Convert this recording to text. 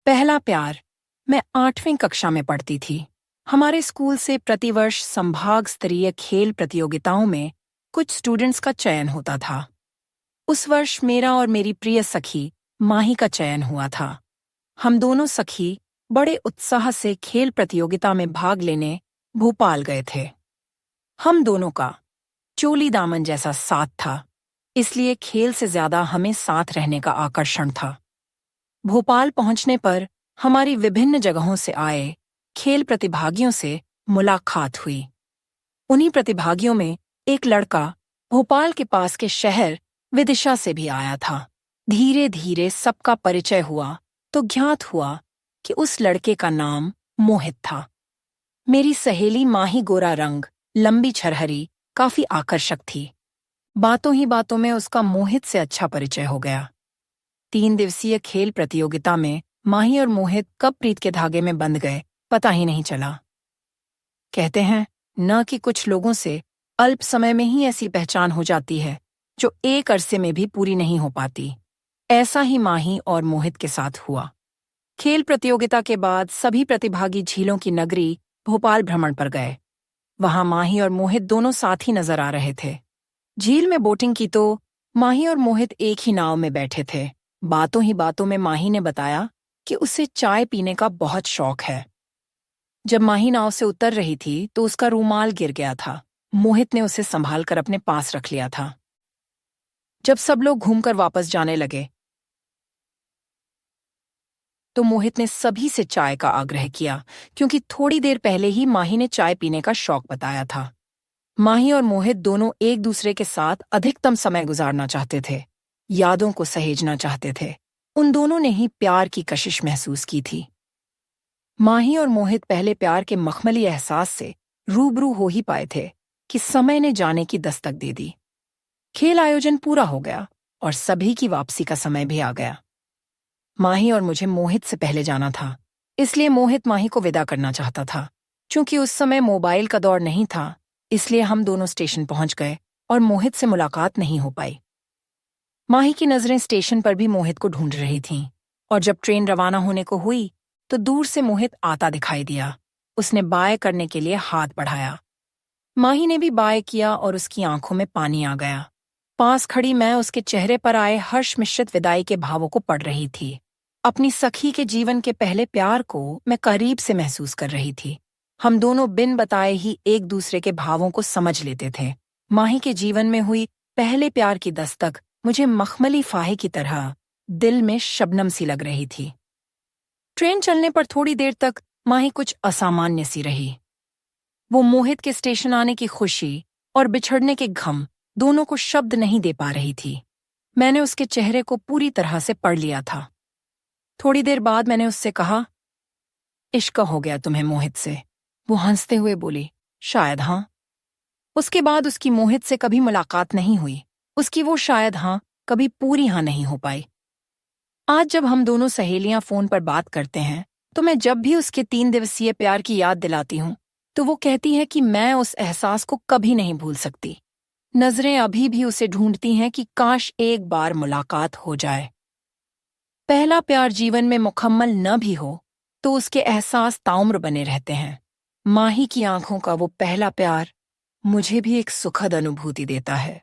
पहला प्यार। मैं 8वीं कक्षा में पढ़ती थी। हमारे स्कूल से प्रतिवर्ष संभाग स्तरीय खेल प्रतियोगिताओं में कुछ स्टूडेंट्स का चयन होता था। उस वर्ष मेरा और मेरी प्रिय सखी माही का चयन हुआ था। हम दोनों सखी बड़े उत्साह से खेल प्रतियोगिता में भाग लेने भोपाल गए थे। हम दोनों का चोली दामन जैसा साथ था, इसलिए खेल से ज्यादा हमें साथ रहने का आकर्षण था। भोपाल पहुंचने पर हमारी विभिन्न जगहों से आए खेल प्रतिभागियों से मुलाकात हुई। उन्हीं प्रतिभागियों में एक लड़का भोपाल के पास के शहर विदिशा से भी आया था। धीरे धीरे सबका परिचय हुआ तो ज्ञात हुआ कि उस लड़के का नाम मोहित था। मेरी सहेली माही गोरा रंग, लंबी छरहरी, काफी आकर्षक थी। बातों ही बातों में उसका मोहित से अच्छा परिचय हो गया। 3 दिवसीय खेल प्रतियोगिता में माही और मोहित कब प्रीत के धागे में बंध गए पता ही नहीं चला। कहते हैं न कि कुछ लोगों से अल्प समय में ही ऐसी पहचान हो जाती है जो एक अरसे में भी पूरी नहीं हो पाती। ऐसा ही माही और मोहित के साथ हुआ। खेल प्रतियोगिता के बाद सभी प्रतिभागी झीलों की नगरी भोपाल भ्रमण पर गए। वहां माही और मोहित दोनों साथ ही नजर आ रहे थे। झील में बोटिंग की तो माही और मोहित एक ही नाव में बैठे थे। बातों ही बातों में माही ने बताया कि उसे चाय पीने का बहुत शौक है। जब माही नाव से उतर रही थी तो उसका रूमाल गिर गया था। मोहित ने उसे संभाल कर अपने पास रख लिया था। जब सब लोग घूमकर वापस जाने लगे तो मोहित ने सभी से चाय का आग्रह किया, क्योंकि थोड़ी देर पहले ही माही ने चाय पीने का शौक बताया था। माही और मोहित दोनों एक दूसरे के साथ अधिकतम समय गुजारना चाहते थे, यादों को सहेजना चाहते थे। उन दोनों ने ही प्यार की कशिश महसूस की थी। माही और मोहित पहले प्यार के मखमली एहसास से रूबरू हो ही पाए थे कि समय ने जाने की दस्तक दे दी। खेल आयोजन पूरा हो गया और सभी की वापसी का समय भी आ गया। माही और मुझे मोहित से पहले जाना था, इसलिए मोहित माही को विदा करना चाहता था। चूंकि उस समय मोबाइल का दौर नहीं था, इसलिए हम दोनों स्टेशन पहुंच गए और मोहित से मुलाकात नहीं हो पाई। माही की नजरें स्टेशन पर भी मोहित को ढूंढ रही थीं, और जब ट्रेन रवाना होने को हुई तो दूर से मोहित आता दिखाई दिया। उसने बाय करने के लिए हाथ बढ़ाया। माही ने भी बाय किया और उसकी आंखों में पानी आ गया। पास खड़ी मैं उसके चेहरे पर आए हर्ष मिश्रित विदाई के भावों को पढ़ रही थी। अपनी सखी के जीवन के पहले प्यार को मैं करीब से महसूस कर रही थी। हम दोनों बिन बताए ही एक दूसरे के भावों को समझ लेते थे। माही के जीवन में हुई पहले प्यार की दस्तक मुझे मखमली फाहे की तरह दिल में शबनम सी लग रही थी। ट्रेन चलने पर थोड़ी देर तक माही कुछ असामान्य सी रही। वो मोहित के स्टेशन आने की खुशी और बिछड़ने के गम दोनों को शब्द नहीं दे पा रही थी। मैंने उसके चेहरे को पूरी तरह से पढ़ लिया था। थोड़ी देर बाद मैंने उससे कहा, इश्क हो गया तुम्हें मोहित से? वो हंसते हुए बोली, शायद हाँ। उसके बाद उसकी मोहित से कभी मुलाकात नहीं हुई। उसकी वो शायद हाँ कभी पूरी हाँ नहीं हो पाई। आज जब हम दोनों सहेलियां फोन पर बात करते हैं तो मैं जब भी उसके 3 दिवसीय प्यार की याद दिलाती हूँ तो वो कहती है कि मैं उस एहसास को कभी नहीं भूल सकती। नजरें अभी भी उसे ढूंढती हैं कि काश एक बार मुलाकात हो जाए। पहला प्यार जीवन में मुकम्मल न भी हो तो उसके एहसास ताउम्र बने रहते हैं। माही की आंखों का वो पहला प्यार मुझे भी एक सुखद अनुभूति देता है।